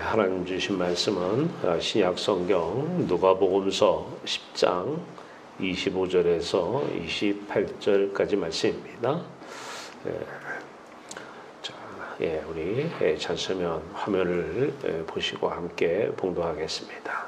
하나님 주신 말씀은 신약 성경 누가복음서 10장 25절에서 28절까지 말씀입니다. 우리 찬송면 화면을 보시고 함께 봉독하겠습니다.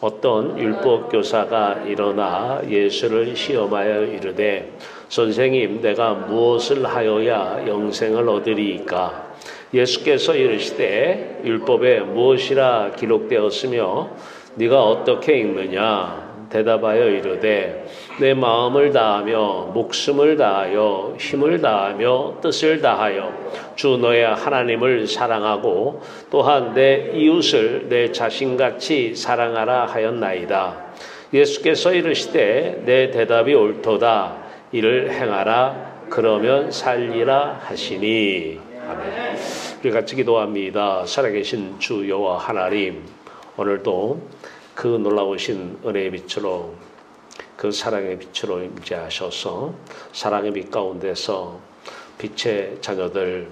어떤 율법 교사가 일어나 예수를 시험하여 이르되 선생님, 내가 무엇을 하여야 영생을 얻으리이까? 예수께서 이르시되 율법에 무엇이라 기록되었으며 네가 어떻게 읽느냐? 대답하여 이르되 내 마음을 다하며 목숨을 다하여 힘을 다하며 뜻을 다하여 주 너의 하나님을 사랑하고 또한 내 이웃을 내 자신같이 사랑하라 하였나이다. 예수께서 이르시되 내 대답이 옳도다. 이를 행하라. 그러면 살리라 하시니. 아멘. 우리 같이 기도합니다. 살아계신 주 여호와 하나님, 오늘도 그 놀라우신 은혜의 빛으로, 그 사랑의 빛으로 임재하셔서 사랑의 빛 가운데서 빛의 자녀들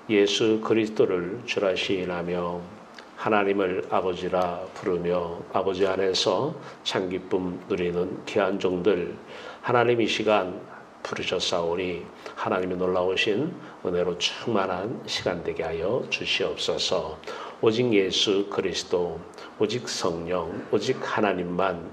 예수 그리스도를 주라 시인하며 하나님을 아버지라 부르며 아버지 안에서 참 기쁨 누리는 귀한 종들, 하나님 이 시간 부르셨사오니 하나님의 놀라우신 은혜로 충만한 시간 되게 하여 주시옵소서. 오직 예수 그리스도, 오직 성령, 오직 하나님만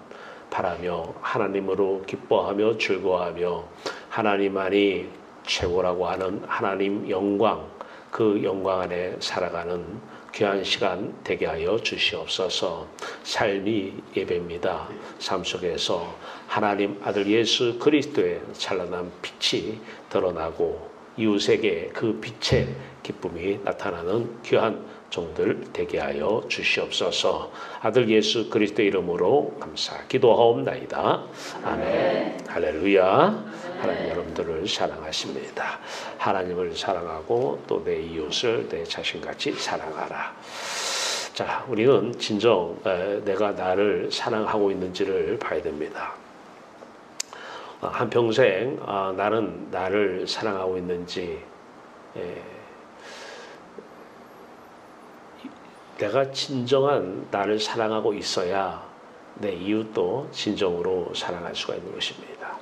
바라며 하나님으로 기뻐하며 즐거워하며 하나님만이 최고라고 하는 하나님 영광, 그 영광 안에 살아가는 귀한 시간 되게 하여 주시옵소서. 삶이 예배입니다. 삶 속에서 하나님 아들 예수 그리스도의 찬란한 빛이 드러나고 이웃에게 그 빛의 기쁨이 나타나는 귀한 종들 되게 하여 주시옵소서. 아들 예수 그리스도 이름으로 감사 기도하옵나이다. 아멘. 할렐루야. 하나님 여러분들을 사랑하십니다. 하나님을 사랑하고 또 내 이웃을 내 자신같이 사랑하라. 자, 우리는 진정 내가 나를 사랑하고 있는지를 봐야 됩니다. 한평생 나는 나를 사랑하고 있는지, 내가 진정한 나를 사랑하고 있어야 내 이웃도 진정으로 사랑할 수가 있는 것입니다.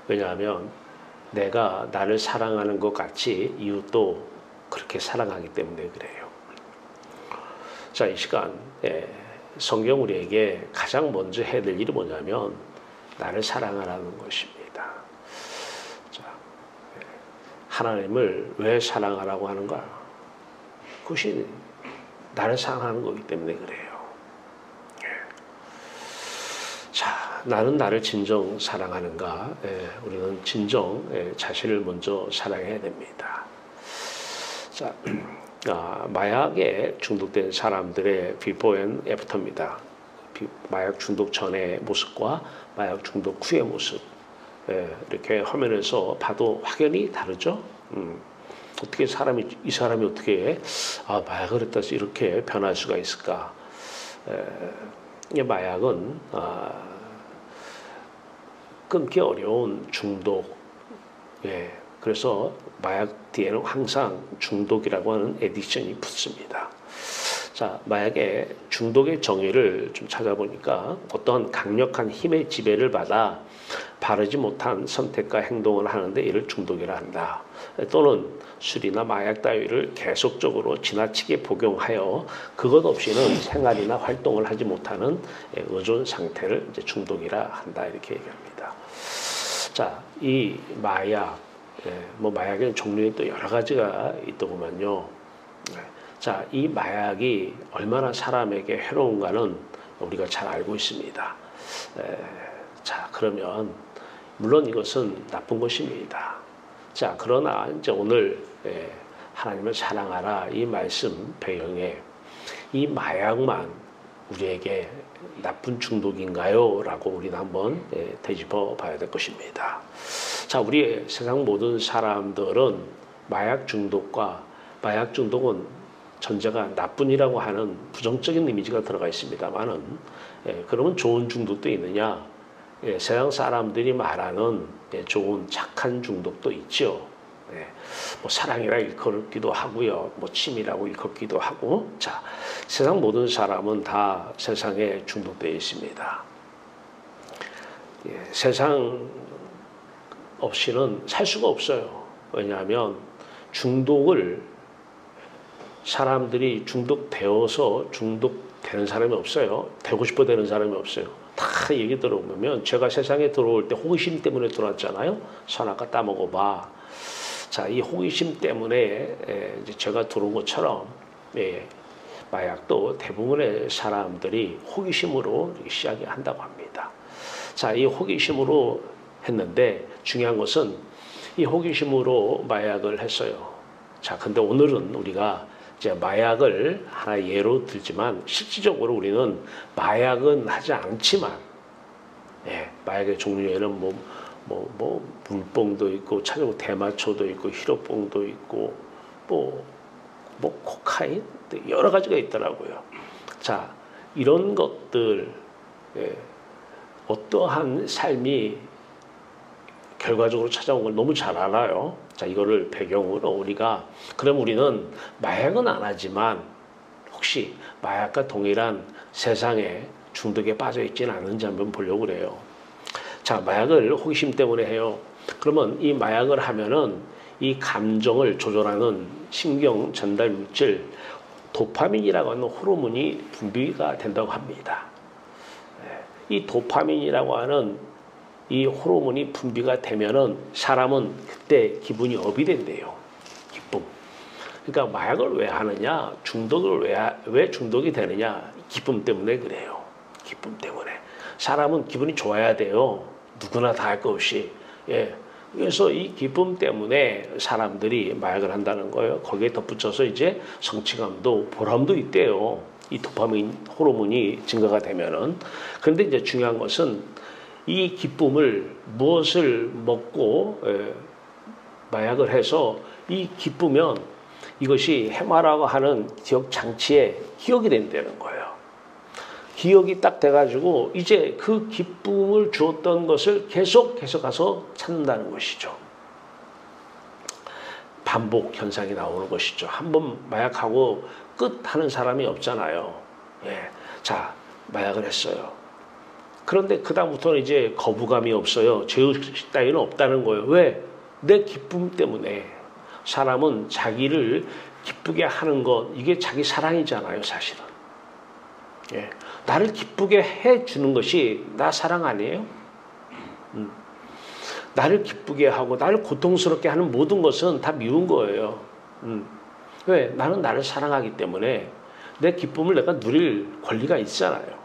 왜냐하면 내가 나를 사랑하는 것 같이 이웃도 그렇게 사랑하기 때문에 그래요. 자, 이 시간 성경 우리에게 가장 먼저 해야 될 일이 뭐냐면 나를 사랑하라는 것입니다. 자, 하나님을 왜 사랑하라고 하는가? 그것이 나를 사랑하는 거기 때문에 그래요. 자, 나는 나를 진정 사랑하는가? 우리는 진정 자신을 먼저 사랑해야 됩니다. 자, 마약에 중독된 사람들의 비포 앤 애프터입니다. 마약 중독 전의 모습과 마약 중독 후의 모습, 이렇게 화면에서 봐도 확연히 다르죠. 어떻게 이 사람이 어떻게 마약을 했다 해서 이렇게 변할 수가 있을까? 이 마약은 끊기 어려운 중독. 그래서 마약 뒤에는 항상 중독이라고 하는 에딕션이 붙습니다. 자, 마약의 중독의 정의를 좀 찾아보니까 어떠한 강력한 힘의 지배를 받아 바르지 못한 선택과 행동을 하는데 이를 중독이라 한다. 또는 술이나 마약 따위를 계속적으로 지나치게 복용하여 그것 없이는 생활이나 활동을 하지 못하는 의존 상태를 이제 중독이라 한다. 이렇게 얘기합니다. 자, 이 마약, 마약에는 종류가 또 여러 가지가 있더구만요. 자, 이 마약이 얼마나 사람에게 해로운가는 우리가 잘 알고 있습니다. 자, 그러면 물론 이것은 나쁜 것입니다. 자, 그러나 이제 오늘 하나님을 사랑하라 이 말씀 배경에 이 마약만 우리에게 나쁜 중독인가요? 라고 우리는 한번 되짚어 봐야 될 것입니다. 자, 우리 세상 모든 사람들은 마약 중독은 전제가 나쁜이라고 하는 부정적인 이미지가 들어가 있습니다만은, 그러면 좋은 중독도 있느냐? 세상 사람들이 말하는 좋은 착한 중독도 있죠. 예. 뭐 사랑이라 일컫기도 하고요. 뭐 침이라고 일컫기도 하고. 자, 세상 모든 사람은 다 세상에 중독되어 있습니다. 예, 세상 없이는 살 수가 없어요. 왜냐하면 중독을 사람들이 중독되어서 중독되는 사람이 없어요. 되고 싶어 되는 사람이 없어요. 다 얘기 들어보면 제가 세상에 들어올 때 호기심 때문에 들어왔잖아요. 선악과 따먹어봐. 자, 이 호기심 때문에 이제 제가 들어온 것처럼 마약도 대부분의 사람들이 호기심으로 시작이 한다고 합니다. 자, 이 호기심으로 했는데 중요한 것은 이 호기심으로 마약을 했어요. 자, 근데 오늘은 우리가 이제 마약을 하나 예로 들지만 실질적으로 우리는 마약은 하지 않지만, 마약의 종류에는 물뽕도 있고, 차저고 대마초도 있고, 히로뽕도 있고, 코카인 여러 가지가 있더라고요. 자, 이런 것들 어떠한 삶이 결과적으로 찾아온 걸 너무 잘 알아요. 자, 이거를 배경으로 그럼 우리는 마약은 안 하지만 혹시 마약과 동일한 세상에 중독에 빠져 있지는 않은지 한번 보려고 그래요. 자, 마약을 호기심 때문에 해요. 그러면 이 마약을 하면은 이 감정을 조절하는 신경 전달 물질 도파민이라고 하는 호르몬이 분비가 된다고 합니다. 이 도파민이라고 하는 이 호르몬이 분비가 되면은 사람은 그때 기분이 업이 된대요. 기쁨. 그러니까 마약을 왜 하느냐? 중독을 왜 중독이 되느냐? 기쁨 때문에 그래요. 기쁨 때문에. 사람은 기분이 좋아야 돼요. 누구나 다 할 것 없이. 그래서 이 기쁨 때문에 사람들이 마약을 한다는 거예요. 거기에 덧붙여서 이제 성취감도 보람도 있대요. 이 도파민 호르몬이 증가가 되면은. 그런데 이제 중요한 것은 이 기쁨을 무엇을 먹고 마약을 해서 이 기쁘면 이것이 해마라고 하는 기억 장치에 기억이 된다는 거예요. 기억이 딱 돼가지고 이제 그 기쁨을 주었던 것을 계속 가서 찾는다는 것이죠. 반복 현상이 나오는 것이죠. 한번 마약하고 끝 하는 사람이 없잖아요. 자, 마약을 했어요. 그런데 그다음부터는 이제 거부감이 없어요. 죄의식 따위는 없다는 거예요. 왜? 내 기쁨 때문에. 사람은 자기를 기쁘게 하는 것, 이게 자기 사랑이잖아요, 사실은. 나를 기쁘게 해주는 것이 나 사랑 아니에요? 나를 기쁘게 하고 나를 고통스럽게 하는 모든 것은 다 미운 거예요. 왜? 나는 나를 사랑하기 때문에 내 기쁨을 내가 누릴 권리가 있잖아요.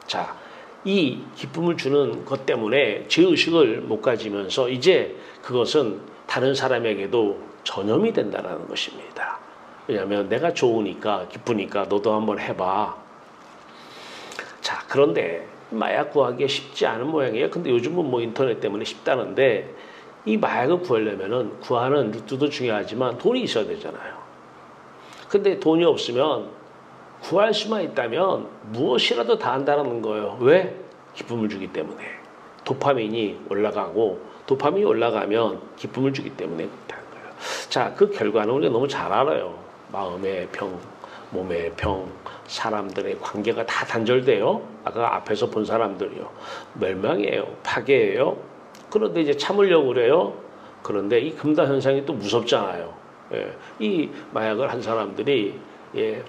자, 이 기쁨을 주는 것 때문에 죄의식을 못 가지면서 이제 그것은 다른 사람에게도 전염이 된다는 것입니다. 왜냐하면 내가 좋으니까 기쁘니까 너도 한번 해봐. 자, 그런데 마약 구하기가 쉽지 않은 모양이에요. 근데 요즘은 뭐 인터넷 때문에 쉽다는데 이 마약을 구하려면은 구하는 루트도 중요하지만 돈이 있어야 되잖아요. 근데 돈이 없으면 구할 수만 있다면 무엇이라도 다 한다는 거예요. 왜? 기쁨을 주기 때문에. 도파민이 올라가고 도파민이 올라가면 기쁨을 주기 때문에 그렇다는 거예요. 자, 그 결과는 우리가 너무 잘 알아요. 마음의 병, 몸의 병, 사람들의 관계가 다 단절돼요. 아까 앞에서 본 사람들이요. 멸망이에요. 파괴예요. 그런데 이제 참으려고 그래요. 그런데 이 금단 현상이 또 무섭잖아요. 이 마약을 한 사람들이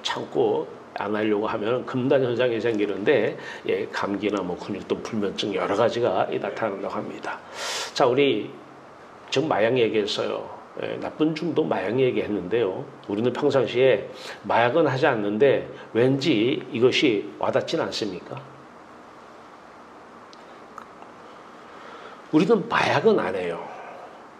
참고 안 하려고 하면 금단 현상이 생기는데 감기나 뭐 근육통 불면증 여러 가지가 나타난다고 합니다. 자, 우리 지금 마약 얘기했어요. 나쁜 중독 마약 얘기했는데요. 우리는 평상시에 마약은 하지 않는데 왠지 이것이 와닿진 않습니까? 우리는 마약은 안 해요.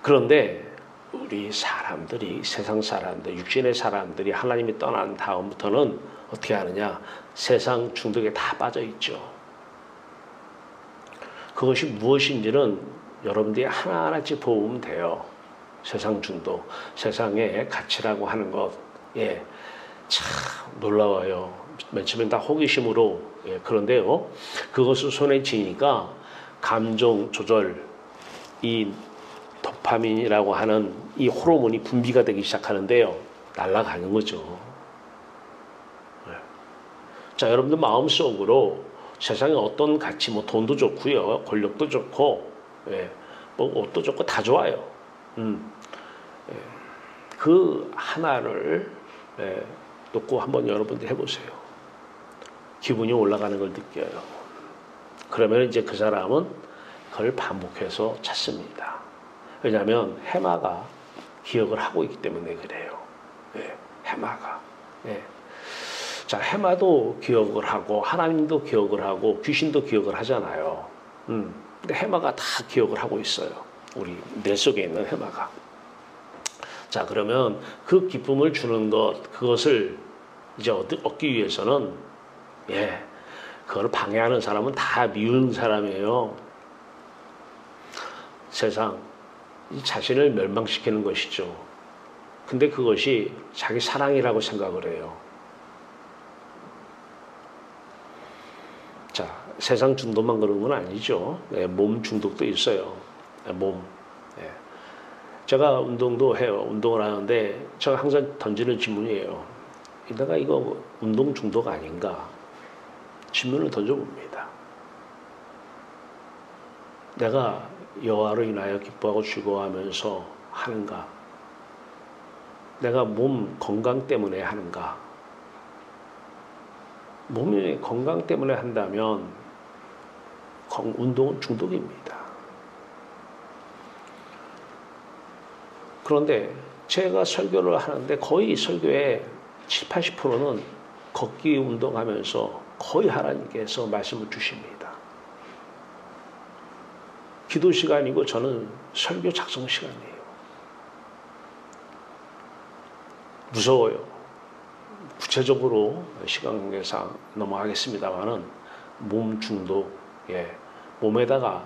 그런데 우리 사람들이, 세상 사람들, 육신의 사람들이 하나님이 떠난 다음부터는 어떻게 하느냐? 세상 중독에 다 빠져 있죠. 그것이 무엇인지는 여러분들이 하나하나씩 보면 돼요. 세상 중독, 세상의 가치라고 하는 것, 참 놀라워요. 맨 처음엔 다 호기심으로, 그런데요, 그것을 손에 쥐니까 감정 조절, 이 도파민이라고 하는 이 호르몬이 분비가 되기 시작하는데요. 날아가는 거죠. 네. 자, 여러분들 마음속으로 세상에 어떤 가치, 뭐 돈도 좋고요, 권력도 좋고, 예, 뭐 옷도 좋고 다 좋아요. 예, 그 하나를 놓고 한번 여러분들 해보세요. 기분이 올라가는 걸 느껴요. 그러면 이제 그 사람은 그걸 반복해서 찾습니다. 왜냐하면 해마가 기억을 하고 있기 때문에 그래요. 예, 해마가. 예. 자, 해마도 기억을 하고 하나님도 기억을 하고 귀신도 기억을 하잖아요. 근데 해마가 다 기억을 하고 있어요. 우리 뇌 속에 있는 해마가. 자, 그러면 그 기쁨을 주는 것, 그것을 이제 얻기 위해서는, 예, 그걸 방해하는 사람은 다 미운 사람이에요. 세상, 이 자신을 멸망시키는 것이죠. 근데 그것이 자기 사랑이라고 생각을 해요. 자, 세상 중독만 그런 건 아니죠. 예, 몸 중독도 있어요. 예, 몸. 예. 제가 운동도 해요. 운동을 하는데 제가 항상 던지는 질문이에요. 내가 이거 운동 중독 아닌가? 질문을 던져봅니다. 내가 여호와로 인하여 기뻐하고 즐거워하면서 하는가? 내가 몸 건강 때문에 하는가? 몸의 건강 때문에 한다면 운동은 중독입니다. 그런데 제가 설교를 하는데 거의 설교의 7, 80%는 걷기 운동하면서 거의 하나님께서 말씀을 주십니다. 기도 시간이고 저는 설교 작성 시간이에요. 무서워요. 구체적으로 시간 관계상 넘어가겠습니다만은 몸 중독, 예, 몸에다가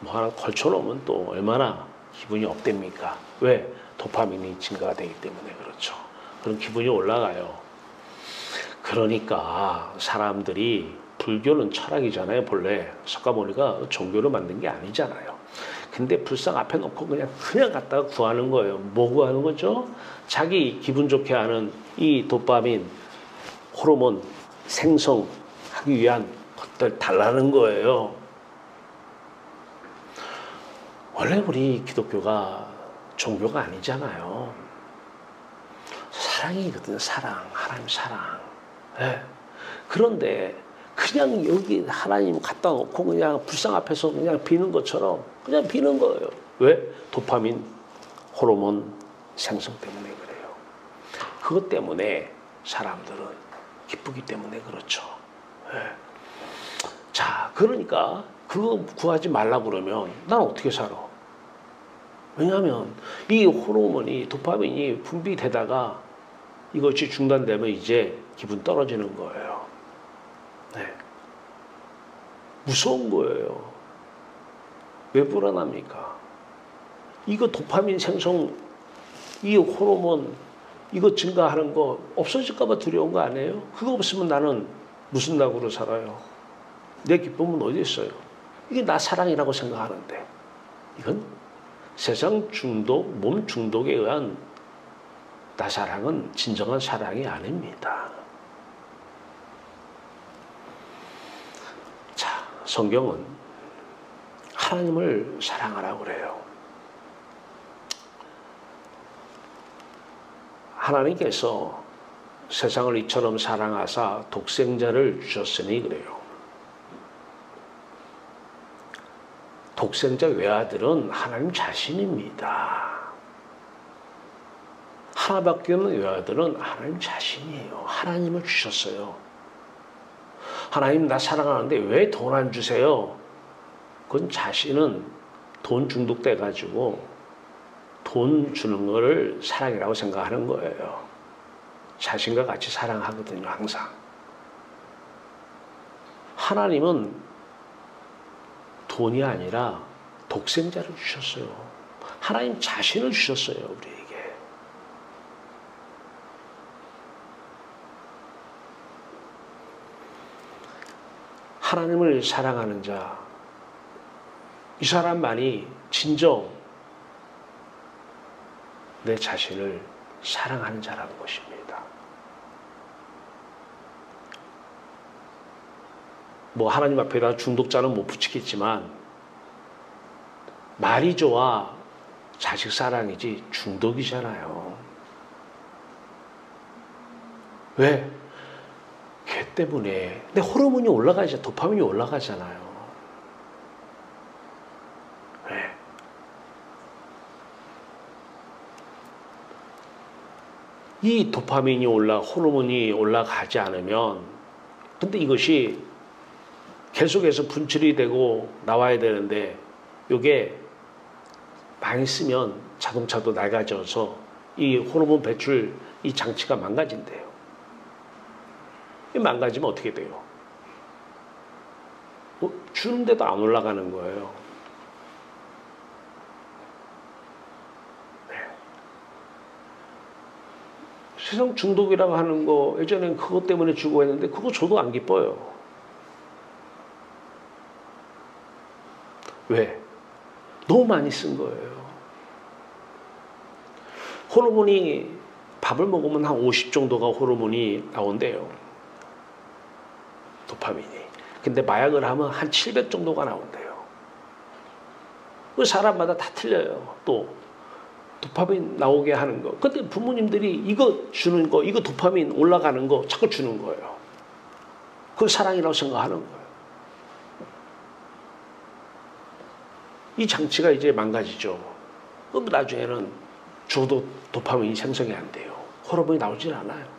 뭐 하나 걸쳐놓으면 또 얼마나 기분이 업됩니까? 왜? 도파민이 증가가 되기 때문에 그렇죠. 그럼 기분이 올라가요. 그러니까 사람들이 불교는 철학이잖아요. 본래 석가모니가 종교를 만든 게 아니잖아요. 근데 불상 앞에 놓고 그냥 갖다가 구하는 거예요. 뭐 구하는 거죠? 자기 기분 좋게 하는 이 도파민 호르몬 생성하기 위한 것들 달라는 거예요. 원래 우리 기독교가 종교가 아니잖아요. 사랑이거든요. 사랑. 하나님 사랑. 네. 그런데 그냥 여기 하나님 갖다 놓고 그냥 불상 앞에서 그냥 비는 것처럼 그냥 비는 거예요. 왜? 도파민 호르몬 생성 때문에 그래요. 그것 때문에 사람들은 기쁘기 때문에 그렇죠. 네. 자, 그러니까 그거 구하지 말라 그러면 난 어떻게 살아? 왜냐하면 이 호르몬이 도파민이 분비되다가 이것이 중단되면 이제 기분 떨어지는 거예요. 네. 무서운 거예요. 왜 불안합니까? 이거 도파민 생성, 이 호르몬 이거 증가하는 거 없어질까 봐 두려운 거 아니에요? 그거 없으면 나는 무슨 낙으로 살아요? 내 기쁨은 어디 있어요? 이게 나 사랑이라고 생각하는데 이건 세상 중독, 몸 중독에 의한 나 사랑은 진정한 사랑이 아닙니다. 자, 성경은 하나님을 사랑하라고 그래요. 하나님께서 세상을 이처럼 사랑하사 독생자를 주셨으니 그래요. 독생자 외아들은 하나님 자신입니다. 하나밖에 없는 외아들은 하나님 자신이에요. 하나님을 주셨어요. 하나님 나 사랑하는데 왜 돈 안 주세요? 그건 자신은 돈 중독돼 가지고 돈 주는 거를 사랑이라고 생각하는 거예요. 자신과 같이 사랑하거든요, 항상. 하나님은 돈이 아니라 독생자를 주셨어요. 하나님 자신을 주셨어요, 우리에게. 하나님을 사랑하는 자, 이 사람만이 진정 내 자신을 사랑하는 자라는 것입니다. 뭐 하나님 앞에다 중독자는 못 붙이겠지만 말이 좋아 자식 사랑이지 중독이잖아요. 왜? 걔 때문에. 근데 호르몬이 올라가죠. 도파민이 올라가잖아요. 왜? 이 도파민이 호르몬이 올라가지 않으면, 근데 이것이 계속해서 분출이 되고 나와야 되는데, 이게 많이 쓰면 자동차도 낡아져서 이 호르몬 배출 이 장치가 망가진대요. 망가지면 어떻게 돼요? 주는데도 안 올라가는 거예요. 네. 세상 중독이라고 하는 거 예전엔 그것 때문에 주고 했는데 그거 저도 안 기뻐요. 왜? 너무 많이 쓴 거예요. 호르몬이 밥을 먹으면 한 50 정도가 호르몬이 나온대요. 도파민이. 근데 마약을 하면 한 700 정도가 나온대요. 그 사람마다 다 틀려요. 또 도파민 나오게 하는 거. 근데 부모님들이 이거 주는 거, 이거 도파민 올라가는 거 자꾸 주는 거예요. 그걸 사랑이라고 생각하는 거예요. 이 장치가 이제 망가지죠. 그럼 나중에는 줘도 도파민이 생성이 안 돼요. 호르몬이 나오질 않아요.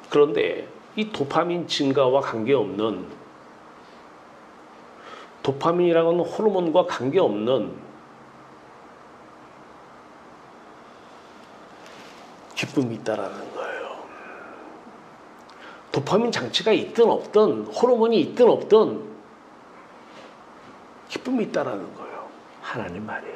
그런데 이 도파민 증가와 관계없는, 도파민이라는 호르몬과 관계없는 기쁨이 있다라는 거예요. 도파민 장치가 있든 없든, 호르몬이 있든 없든 기쁨이 있다라는 거예요. 하나님 말이에요.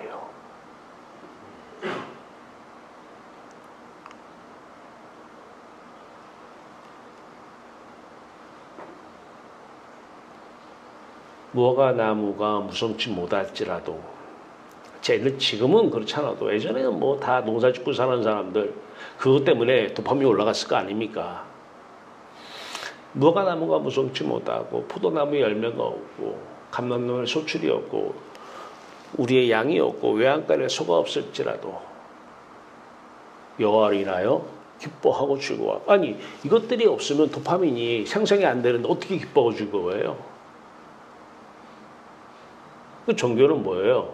무화과 나무가 무성치 못할지라도, 지금은 그렇지 않아도 예전에는 뭐 다 농사 짓고 사는 사람들 그것 때문에 도파민이 올라갔을 거 아닙니까? 무화과 나무가 무성치 못하고 포도나무 열매가 없고 감람나무에 소출이 없고 우리의 양이 없고 외양간에 소가 없을지라도 여호와를 인하여 기뻐하고 즐거워. 아니 이것들이 없으면 도파민이 생성이 안 되는데 어떻게 기뻐하고 즐거워해요? 그 종교는 뭐예요?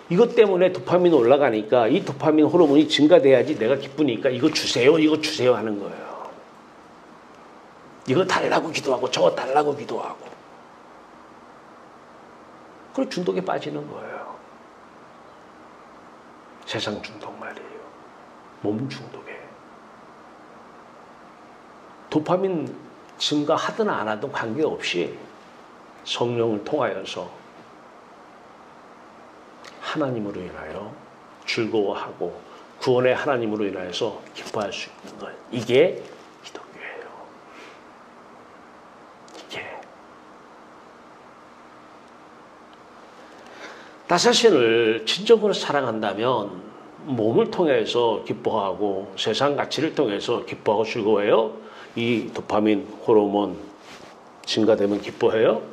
이것 때문에 도파민이 올라가니까 이 도파민 호르몬이 증가돼야지 내가 기쁘니까 이거 주세요, 이거 주세요 하는 거예요. 이거 달라고 기도하고 저거 달라고 기도하고. 그리고 중독에 빠지는 거예요. 세상 중독 말이에요. 몸 중독에. 도파민 증가하든 안 하든 관계없이 성령을 통하여서 하나님으로 인하여 즐거워하고 구원의 하나님으로 인하여서 기뻐할 수 있는 것. 이게 기독교예요. 이게. 나 자신을 진정으로 사랑한다면 몸을 통해서 기뻐하고 세상 가치를 통해서 기뻐하고 즐거워해요. 이 도파민 호르몬 증가되면 기뻐해요.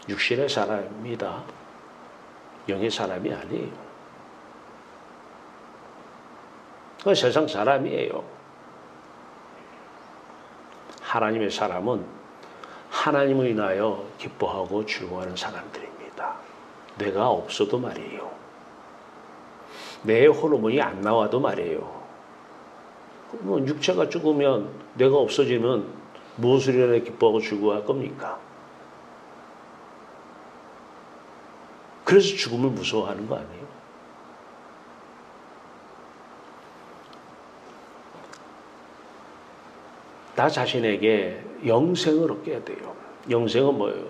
육신의 사람입니다. 영의 사람이 아니에요. 그 세상 사람이에요. 하나님의 사람은 하나님을 인하여 기뻐하고 즐거워하는 사람들입니다. 내가 없어도 말이에요. 내 호르몬이 안 나와도 말이에요. 그러면 육체가 죽으면 내가 없어지면 무엇을 인하여 기뻐하고 즐거워할 겁니까? 그래서 죽음을 무서워하는 거 아니에요? 나 자신에게 영생을 얻게 해야 돼요. 영생은 뭐예요?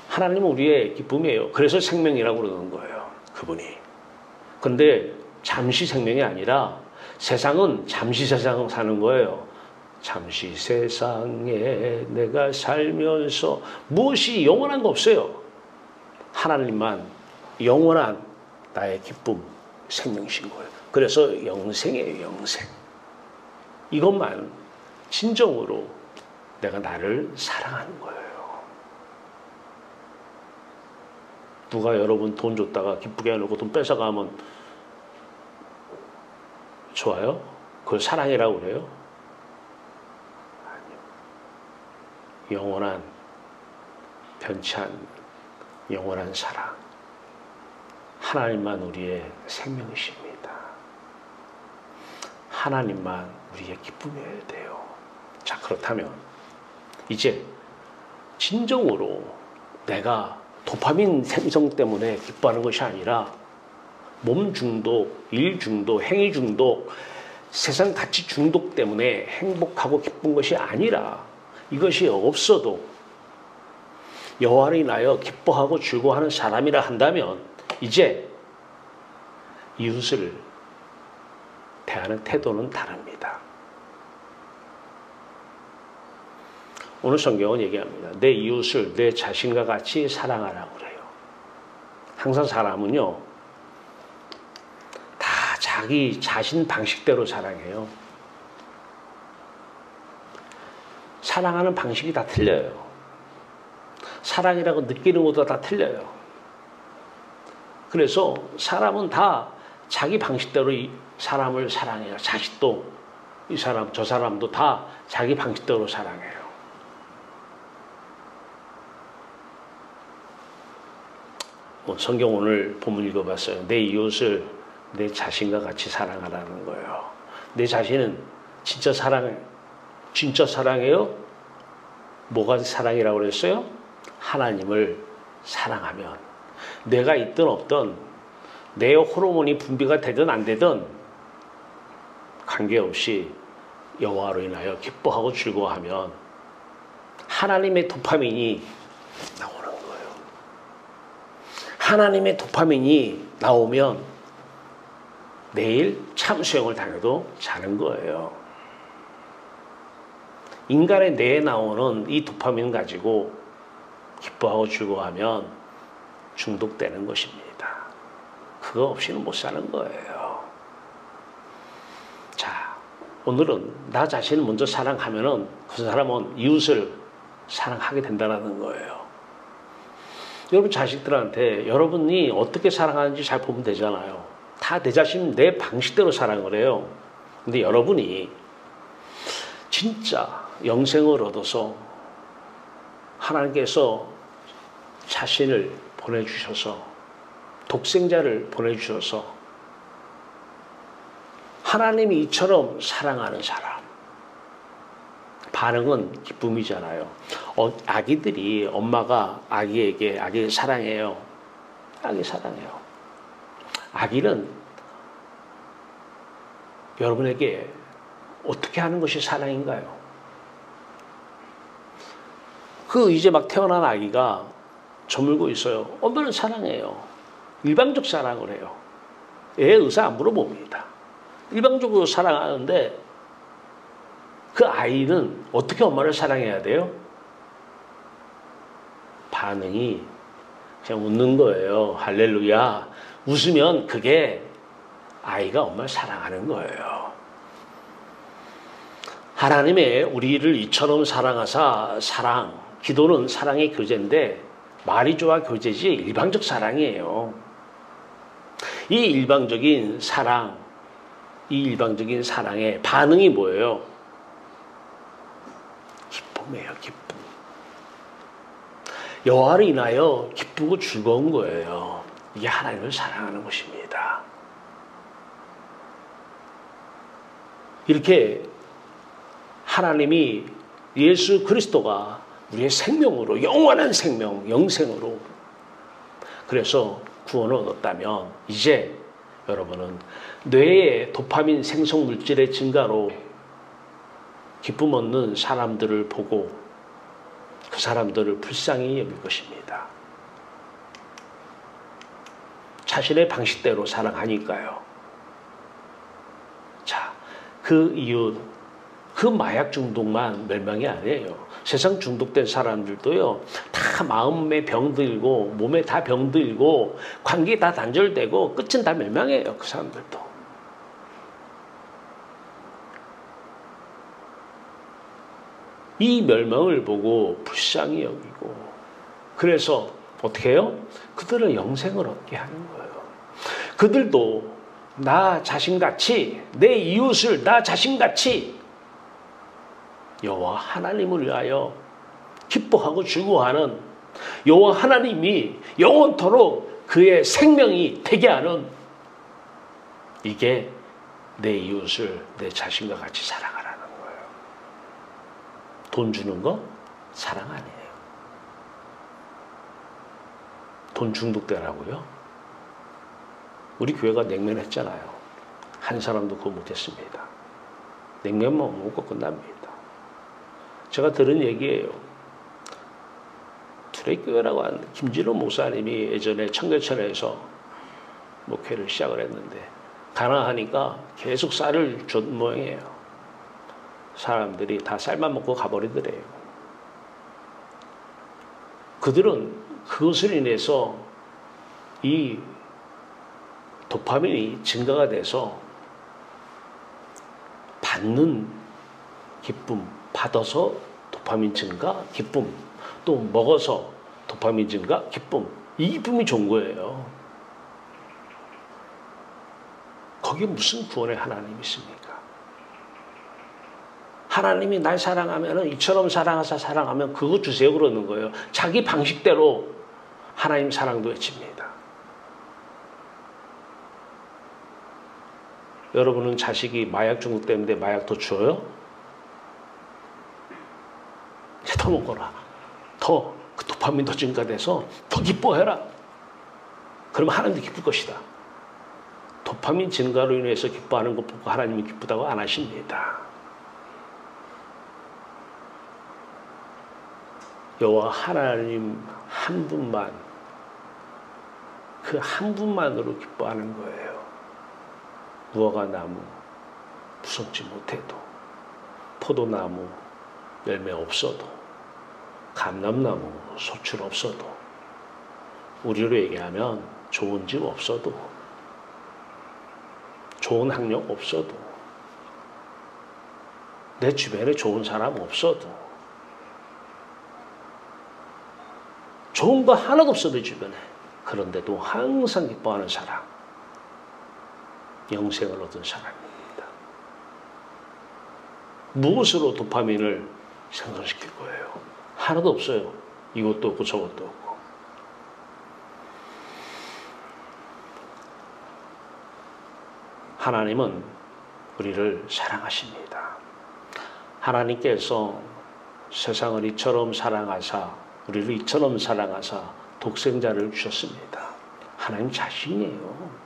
하나님은 우리의 기쁨이에요. 그래서 생명이라고 그러는 거예요. 그분이. 근데 잠시 생명이 아니라 세상은 잠시 세상 사는 거예요. 잠시 세상에 내가 살면서 무엇이 영원한 거 없어요. 하나님만 영원한 나의 기쁨, 생명이신 거예요. 그래서 영생이에요, 영생. 이것만 진정으로 내가 나를 사랑하는 거예요. 누가 여러분 돈 줬다가 기쁘게 해놓고 돈 뺏어가면 좋아요? 그걸 사랑이라고 그래요? 아니요. 영원한, 변치 않는 영원한 사랑. 하나님만 우리의 생명이십니다. 하나님만 우리의 기쁨이어야 돼요. 자, 그렇다면 이제 진정으로 내가 도파민 생성 때문에 기뻐하는 것이 아니라 몸 중독, 일 중독, 행위 중독, 세상 가치 중독 때문에 행복하고 기쁜 것이 아니라 이것이 없어도 여호와를 인하여 기뻐하고 즐거워하는 사람이라 한다면 이제 이웃을 대하는 태도는 다릅니다. 오늘 성경은 얘기합니다. 내 이웃을 내 자신과 같이 사랑하라고 그래요. 항상 사람은요, 다 자기 자신 방식대로 사랑해요. 사랑하는 방식이 다 틀려요. 사랑이라고 느끼는 것도 다 틀려요. 그래서 사람은 다 자기 방식대로 이 사람을 사랑해요. 자식도 이 사람, 저 사람도 다 자기 방식대로 사랑해요. 성경 오늘 본문 읽어봤어요. 내 이웃을 내 자신과 같이 사랑하라는 거예요. 내 자신은 진짜 사랑해요? 뭐가 사랑이라고 그랬어요? 하나님을 사랑하면 내가 있든 없든 내 호르몬이 분비가 되든 안 되든 관계없이 여호와로 인하여 기뻐하고 즐거워하면 하나님의 도파민이 나오는 거예요. 하나님의 도파민이 나오면 내일 참수형을 당해도 자는 거예요. 인간의 뇌에 나오는 이 도파민 가지고 기뻐하고 즐거워하면 중독되는 것입니다. 그거 없이는 못 사는 거예요. 자, 오늘은 나 자신을 먼저 사랑하면은 그 사람은 이웃을 사랑하게 된다는 거예요. 여러분 자식들한테 여러분이 어떻게 사랑하는지 잘 보면 되잖아요. 다 내 자신 내 방식대로 사랑을 해요. 근데 여러분이 진짜 영생을 얻어서 하나님께서 자신을 보내주셔서 독생자를 보내주셔서 하나님이 이처럼 사랑하는 사람 반응은 기쁨이잖아요. 아기들이 엄마가 아기를 사랑해요. 아기 사랑해요. 아기는 여러분에게 어떻게 하는 것이 사랑인가요? 이제 막 태어난 아기가 저물고 있어요. 엄마는 사랑해요. 일방적 사랑을 해요. 애 의사 안 물어봅니다. 일방적으로 사랑하는데 그 아이는 어떻게 엄마를 사랑해야 돼요? 반응이 그냥 웃는 거예요. 할렐루야. 웃으면 그게 아이가 엄마를 사랑하는 거예요. 하나님의 우리를 이처럼 사랑하사 기도는 사랑의 교제인데 말이 좋아 교제지 일방적 사랑이에요. 이 일방적인 사랑의 반응이 뭐예요? 기쁨이에요, 기쁨. 여호와를 인하여 기쁘고 즐거운 거예요. 이게 하나님을 사랑하는 것입니다. 이렇게 하나님이 예수 그리스도가 우리의 생명으로 영원한 생명, 영생으로 그래서 구원을 얻었다면 이제 여러분은 뇌의 도파민 생성 물질의 증가로 기쁨 얻는 사람들을 보고 그 사람들을 불쌍히 여길 것입니다. 자신의 방식대로 사랑하니까요. 자, 그 이웃, 그 마약 중독만 멸망이 아니에요. 세상 중독된 사람들도요, 다 마음에 병들고 몸에 다 병들고 관계 다 단절되고 끝은 다 멸망해요. 그 사람들도. 이 멸망을 보고 불쌍히 여기고, 그래서 어떻게 해요? 그들은 영생을 얻게 하는 거예요. 그들도 나 자신같이, 내 이웃을 나 자신같이 여호와 하나님을 위하여 기뻐하고 즐거워하는, 여호와 하나님이 영원토록 그의 생명이 되게 하는, 이게 내 이웃을 내 자신과 같이 사랑하라는 거예요. 돈 주는 거 사랑 아니에요. 돈 중독되라고요? 우리 교회가 냉면 했잖아요. 한 사람도 그거 못했습니다. 냉면만 먹고 끝납니다. 제가 들은 얘기예요. 투레교회라고 하는 김진호 목사님이 예전에 청계천에서 목회를 시작을 했는데, 가난하니까 계속 쌀을 준 모양이에요. 사람들이 다 쌀만 먹고 가버리더래요. 그들은 그것을 인해서 이 도파민이 증가가 돼서 받는 기쁨, 받아서 도파민 증가, 기쁨, 또 먹어서 도파민 증가, 기쁨, 이 기쁨이 좋은 거예요. 거기에 무슨 구원의 하나님이 있습니까? 하나님이 날 사랑하면 이처럼 사랑하사 사랑하면 그거 주세요 그러는 거예요. 자기 방식대로 하나님 사랑도 외칩니다. 여러분은 자식이 마약 중독 때문에 마약 더 줘요? 더 먹어라. 더 그 도파민 더 증가돼서 더 기뻐해라. 그러면 하나님도 기쁠 것이다. 도파민 증가로 인해서 기뻐하는 것 보고 하나님이 기쁘다고 안 하십니다. 여호와 하나님 한 분만, 그 한 분만으로 기뻐하는 거예요. 무화과 나무 무성치 못해도, 포도나무 열매 없어도, 감람나무 소출 없어도, 우리로 얘기하면 좋은 집 없어도, 좋은 학력 없어도, 내 주변에 좋은 사람 없어도, 좋은 거 하나도 없어도 주변에, 그런데도 항상 기뻐하는 사람, 영생을 얻은 사람입니다. 무엇으로 도파민을 생성시킬 거예요? 하나도 없어요. 이것도 없고 저것도 없고. 하나님은 우리를 사랑하십니다. 하나님께서 세상을 이처럼 사랑하사, 우리를 이처럼 사랑하사 독생자를 주셨습니다. 하나님 자신이에요.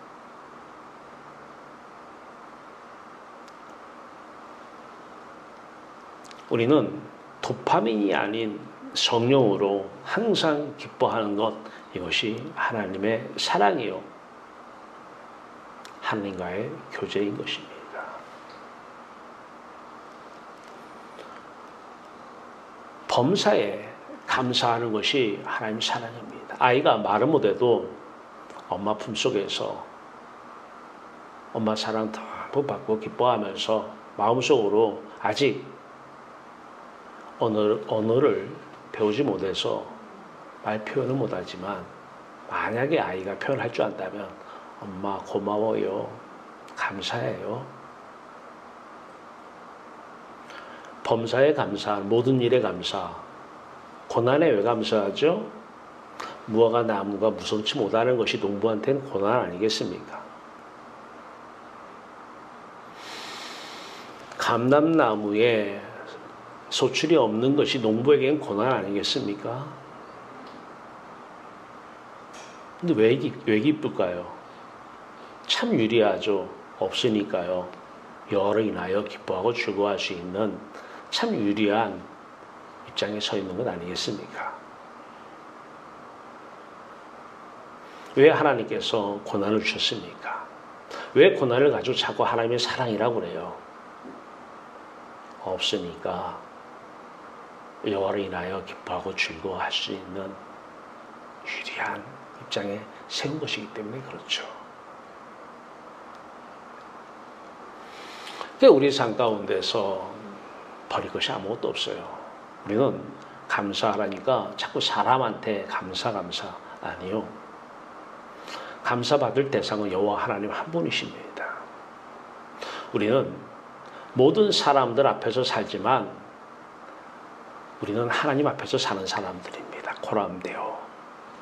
우리는 도파민이 아닌 성령으로 항상 기뻐하는 것, 이것이 하나님의 사랑이요, 하나님과의 교제인 것입니다. 범사에 감사하는 것이 하나님 사랑입니다. 아이가 말은 못해도 엄마 품속에서 엄마 사랑 더 받고 기뻐하면서 마음속으로 아직 언어를 배우지 못해서 말 표현을 못하지만, 만약에 아이가 표현할 줄 안다면 엄마 고마워요, 감사해요. 범사에 감사, 모든 일에 감사. 고난에 왜 감사하죠? 무화과 나무가 무성치 못하는 것이 농부한테는 고난 아니겠습니까? 감람나무에 소출이 없는 것이 농부에게는 고난 아니겠습니까? 근데 왜 기쁠까요? 참 유리하죠. 없으니까요. 여러 인하여 기뻐하고 즐거워할 수 있는 참 유리한 입장에 서 있는 것 아니겠습니까? 왜 하나님께서 고난을 주셨습니까? 왜 고난을 가지고 자꾸 하나님의 사랑이라고 그래요? 없으니까 여호와를 인하여 기뻐하고 즐거워할 수 있는 유리한 입장에 세운 것이기 때문에 그렇죠. 우리 삶 가운데서 버릴 것이 아무것도 없어요. 우리는 감사하라니까 자꾸 사람한테 감사 아니요. 감사받을 대상은 여호와 하나님 한 분이십니다. 우리는 모든 사람들 앞에서 살지만 우리는 하나님 앞에서 사는 사람들입니다. 코람데오.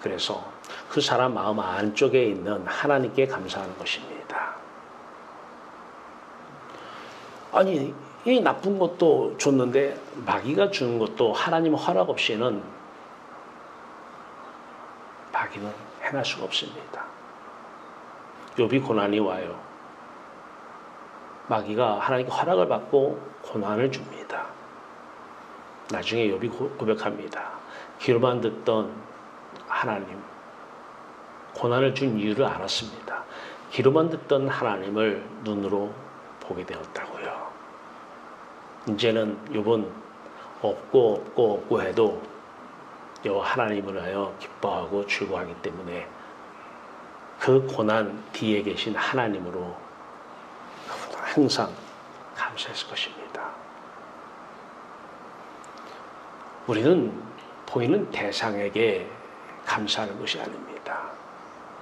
그래서 그 사람 마음 안쪽에 있는 하나님께 감사하는 것입니다. 아니, 이 나쁜 것도 줬는데 마귀가 주는 것도 하나님 허락 없이는 마귀는 행할 수가 없습니다. 욥이 고난이 와요. 마귀가 하나님께 허락을 받고 고난을 줍니다. 나중에 욥이 고백합니다. 귀로만 듣던 하나님, 고난을 준 이유를 알았습니다. 귀로만 듣던 하나님을 눈으로 보게 되었다고요. 이제는 욥은 없고 해도 여호와 하나님을 하여 기뻐하고 즐거워하기 때문에 그 고난 뒤에 계신 하나님으로 항상 감사했을 것입니다. 우리는 보이는 대상에게 감사하는 것이 아닙니다.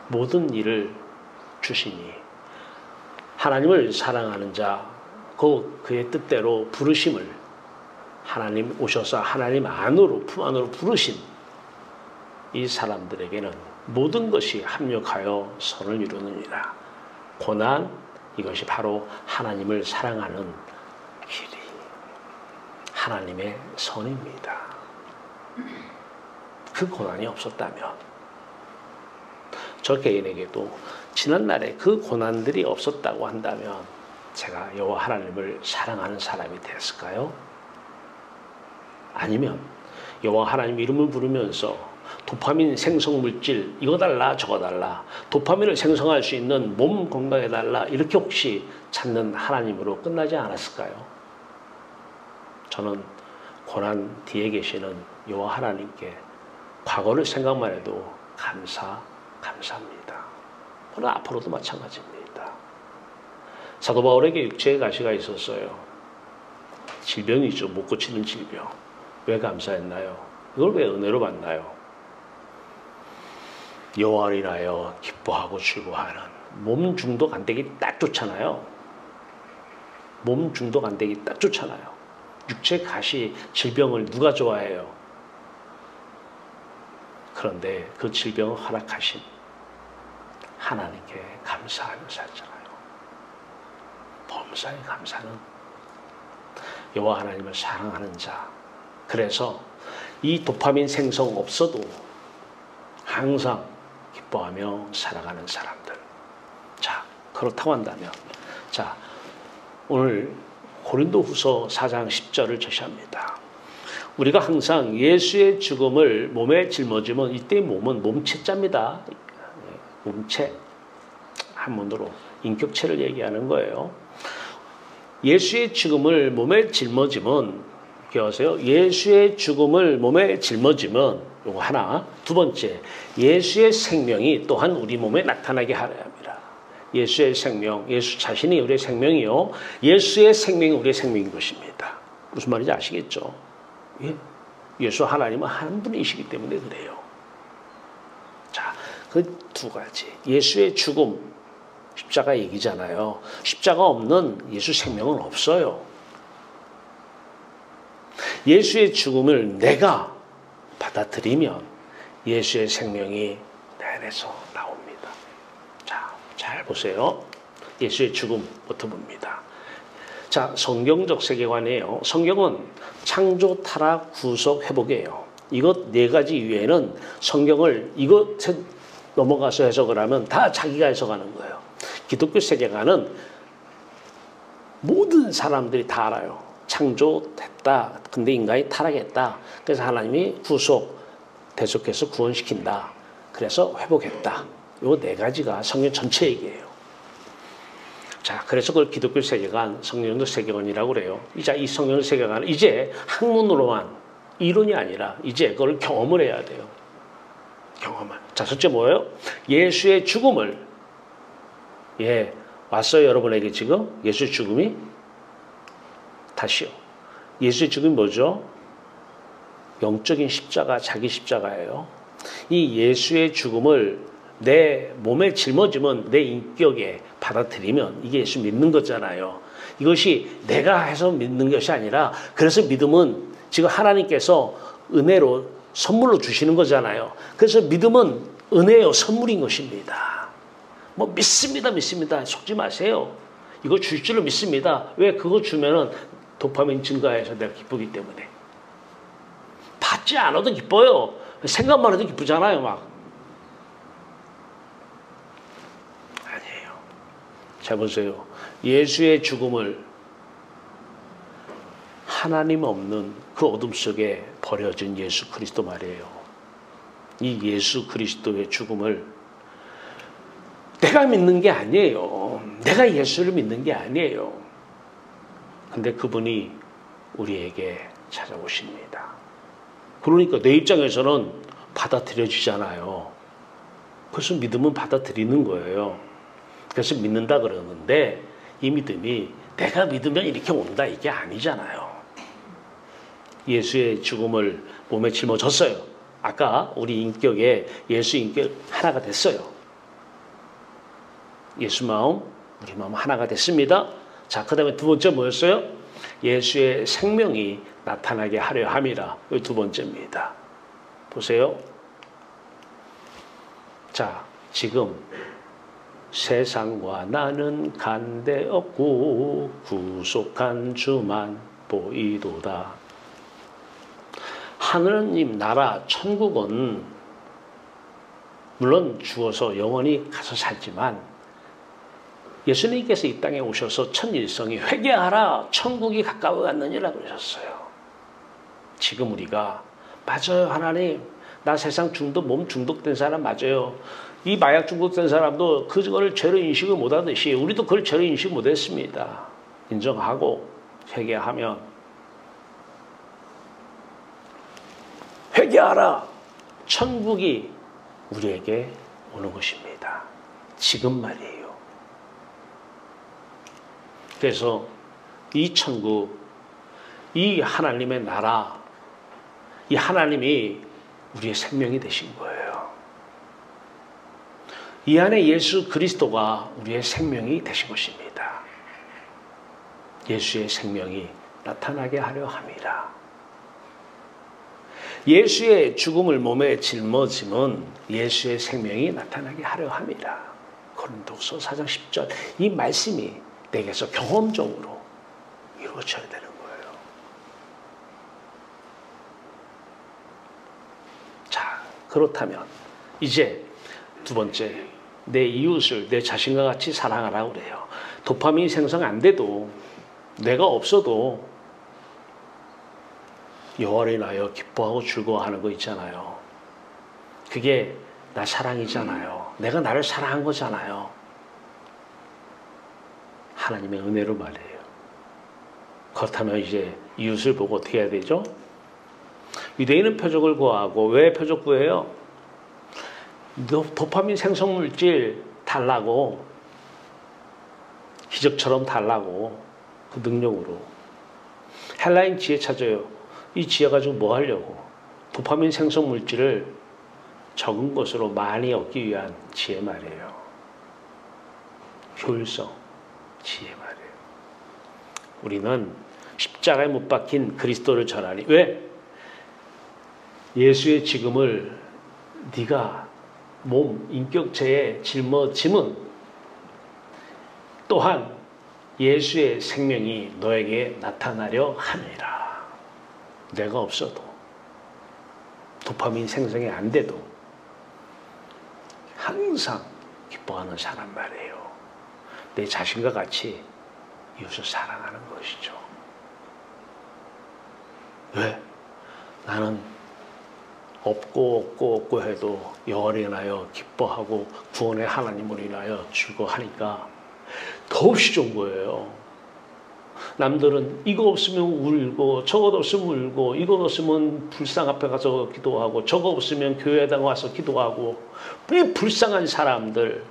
모든 일을 주시니 하나님을 사랑하는 자, 그의 뜻대로 부르심을 하나님 오셔서 하나님 안으로 품 안으로 부르신 이 사람들에게는 모든 것이 합력하여 선을 이루느니라. 고난, 이것이 바로 하나님을 사랑하는 길이 하나님의 선입니다. 그 고난이 없었다면 저 개인에게도 지난날에 그 고난들이 없었다고 한다면 제가 여호와 하나님을 사랑하는 사람이 됐을까요? 아니면 여호와 하나님 이름을 부르면서 도파민 생성 물질 이거 달라 저거 달라 도파민을 생성할 수 있는 몸 건강해 달라 이렇게 혹시 찾는 하나님으로 끝나지 않았을까요? 저는 고난 뒤에 계시는 여호와 하나님께 과거를 생각만 해도 감사합니다. 물론 앞으로도 마찬가지입니다. 사도 바울에게 육체의 가시가 있었어요. 질병이죠. 못 고치는 질병. 왜 감사했나요? 이걸 왜 은혜로 받나요? 여호와를 인하여 기뻐하고 즐거워하는 몸 중독 안 되기 딱 좋잖아요. 몸 중독 안 되기 딱 좋잖아요. 육체 가시 질병을 누가 좋아해요? 그런데 그 질병을 허락하신 하나님께 감사하며 살잖아요. 범사에 감사는 여호와 하나님을 사랑하는 자. 그래서 이 도파민 생성 없어도 항상 기뻐하며 살아가는 사람들. 자, 그렇다고 한다면 자, 오늘 고린도후서 4장 10절을 제시합니다. 우리가 항상 예수의 죽음을 몸에 짊어지면 이때 몸은 몸체자입니다. 몸체. 한문으로 인격체를 얘기하는 거예요. 예수의 죽음을 몸에 짊어지면 기억하세요. 예수의 죽음을 몸에 짊어지면 요거 하나. 두 번째, 예수의 생명이 또한 우리 몸에 나타나게 하려 합니다. 예수의 생명, 예수 자신이 우리의 생명이요. 예수의 생명이 우리의 생명인 것입니다. 무슨 말인지 아시겠죠? 예? 예수 하나님은 한 분이시기 때문에 그래요. 자, 그 두 가지. 예수의 죽음, 십자가 얘기잖아요. 십자가 없는 예수 생명은 없어요. 예수의 죽음을 내가 받아들이면 예수의 생명이 내 안에서 나옵니다. 자, 잘 보세요. 예수의 죽음부터 봅니다. 자, 성경적 세계관이에요. 성경은 창조, 타락, 구속, 회복이에요. 이것 네 가지 이외에는 성경을 이것에 넘어가서 해석을 하면 다 자기가 해석하는 거예요. 기독교 세계관은 모든 사람들이 다 알아요. 창조됐다. 근데 인간이 타락했다. 그래서 하나님이 구속, 대속해서 구원시킨다. 그래서 회복했다. 요 네 가지가 성경 전체 얘기예요. 자, 그래서 그걸 기독교 세계관, 성령적 세계관이라고 그래요. 이제 이 성령적 세계관은 이제 학문으로만 이론이 아니라 이제 그걸 경험을 해야 돼요. 경험을. 자, 첫째 뭐예요? 예수의 죽음을 왔어요, 여러분에게 지금? 예수의 죽음이? 다시요. 예수의 죽음이 뭐죠? 영적인 십자가, 자기 십자가예요. 이 예수의 죽음을 내 몸에 짊어지면 내 인격에 받아들이면 이게 예수 믿는 거잖아요. 이것이 내가 해서 믿는 것이 아니라 그래서 믿음은 지금 하나님께서 은혜로 선물로 주시는 거잖아요. 그래서 믿음은 은혜요, 선물인 것입니다. 뭐 믿습니다. 속지 마세요. 이거 줄 줄로 믿습니다. 왜? 그거 주면은 도파민 증가해서 내가 기쁘기 때문에. 받지 않아도 기뻐요. 생각만 해도 기쁘잖아요, 막. 아니에요. 자, 보세요. 예수의 죽음을 하나님 없는 그 어둠 속에 버려진 예수 그리스도 말이에요. 이 예수 그리스도의 죽음을 내가 믿는 게 아니에요. 내가 예수를 믿는 게 아니에요. 근데 그분이 우리에게 찾아오십니다. 그러니까 내 입장에서는 받아들여지잖아요. 그래서 믿음은 받아들이는 거예요. 그래서 믿는다 그러는데 이 믿음이 내가 믿으면 이렇게 온다 이게 아니잖아요. 예수의 죽음을 몸에 짊어졌어요. 아까 우리 인격에 예수 인격 하나가 됐어요. 예수 마음, 우리 마음 하나가 됐습니다. 자, 그 다음에 두 번째 뭐였어요? 예수의 생명이 나타나게 하려 함이라. 이 두 번째입니다. 보세요. 자, 지금 세상과 나는 간대없고 구속한 주만 보이도다. 하느님 나라 천국은 물론 죽어서 영원히 가서 살지만 예수님께서 이 땅에 오셔서 첫 일성이 회개하라 천국이 가까워 갔느니라 그러셨어요. 지금 우리가 맞아요 하나님 나 세상 중독 몸 중독된 사람 맞아요. 이 마약 중독된 사람도 그걸 죄로 인식을 못하듯이 우리도 그걸 죄로 인식 못했습니다. 인정하고 회개하면 회개하라 천국이 우리에게 오는 것입니다. 지금 말이에요. 그래서 이 천국, 이 하나님의 나라, 이 하나님이 우리의 생명이 되신 거예요. 이 안에 예수 그리스도가 우리의 생명이 되신 것입니다. 예수의 생명이 나타나게 하려 함이라. 예수의 죽음을 몸에 짊어짐은 예수의 생명이 나타나게 하려 함이라. 고린도서 4장 10절 이 말씀이 내게서 경험적으로 이루어져야 되는 거예요. 자, 그렇다면 이제 두 번째 내 이웃을 내 자신과 같이 사랑하라고 그래요. 도파민이 생성 안 돼도 내가 없어도 여호와를 인하여 기뻐하고 즐거워하는 거 있잖아요. 그게 나 사랑이잖아요. 내가 나를 사랑한 거잖아요. 하나님의 은혜로 말이에요. 그렇다면 이제 이웃을 보고 어떻게 해야 되죠? 유대인은 표적을 구하고 왜 표적 구해요? 도파민 생성물질 달라고 기적처럼 달라고 그 능력으로 헬라인 지혜 찾아요. 이 지혜 가지고 뭐 하려고? 도파민 생성물질을 적은 것으로 많이 얻기 위한 지혜 말이에요. 효율성 지혜 말이에요. 우리는 십자가에 못 박힌 그리스도를 전하니 왜? 예수의 죽음을 네가 몸 인격체에 짊어짐은 또한 예수의 생명이 너에게 나타나려 함이라. 내가 없어도 도파민 생성이 안 돼도 항상 기뻐하는 사람 말이에요. 내 자신과 같이 이웃을 사랑하는 것이죠. 왜? 나는 없고 해도 여호와를 인하여 기뻐하고 구원의 하나님을 인하여 즐거워하니까 더없이 좋은 거예요. 남들은 이거 없으면 울고 저것 없으면 울고 이것 없으면 불상 앞에 가서 기도하고 저거 없으면 교회에다 와서 기도하고 왜 불쌍한 사람들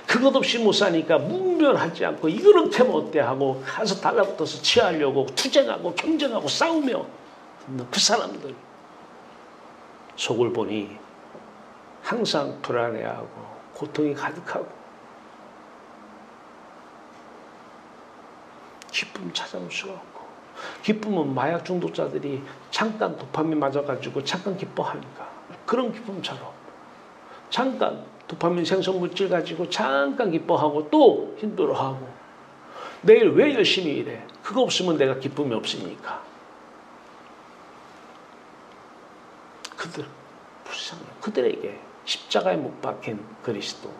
그것 없이 못 사니까 문별하지 않고 이렇게 못돼 하고 가서 달라붙어서 취하려고 투쟁하고 경쟁하고 싸우며 그 사람들 속을 보니 항상 불안해하고 고통이 가득하고 기쁨 찾아올 수가 없고 기쁨은 마약 중독자들이 잠깐 도파민 맞아가지고 잠깐 기뻐하니까 그런 기쁨처럼 잠깐 도파민 생성물질 가지고 잠깐 기뻐하고 또 힘들어하고 내일 왜 열심히 일해? 그거 없으면 내가 기쁨이 없으니까 그들 불쌍해. 그들에게 십자가에 못 박힌 그리스도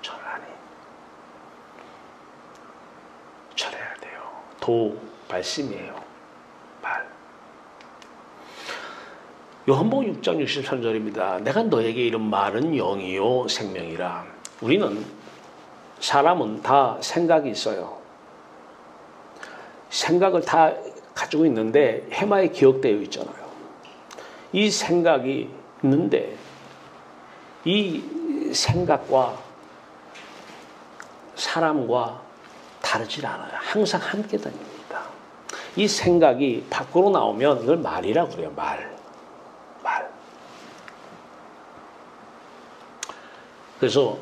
절하니 절해야 돼요. 도 말씀이에요. 말. 요한복음 6장 63절입니다. 내가 너에게 이런 말은 영이요 생명이라. 우리는 사람은 다 생각이 있어요. 생각을 다 가지고 있는데 해마에 기억되어 있잖아요. 이 생각이 있는데 이 생각과 사람과 다르질 않아요. 항상 함께 다닙니다. 이 생각이 밖으로 나오면 이걸 말이라고 그래요. 말. 그래서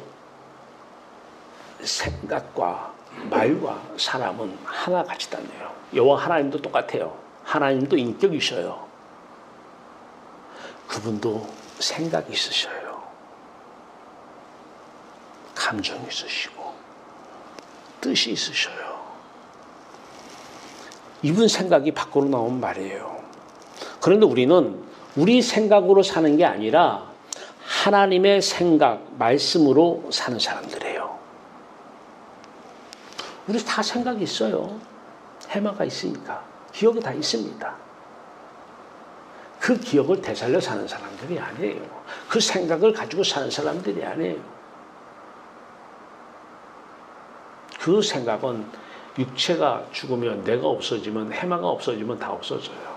생각과 말과 사람은 하나같이 다녀요. 여호와 하나님도 똑같아요. 하나님도 인격이셔요. 그분도 생각이 있으셔요. 감정이 있으시고 뜻이 있으셔요. 이분 생각이 밖으로 나온 말이에요. 그런데 우리는 우리 생각으로 사는 게 아니라 하나님의 생각, 말씀으로 사는 사람들이에요. 우리 다 생각이 있어요. 해마가 있으니까. 기억이 다 있습니다. 그 기억을 되살려 사는 사람들이 아니에요. 그 생각을 가지고 사는 사람들이 아니에요. 그 생각은 육체가 죽으면 내가 없어지면 해마가 없어지면 다 없어져요.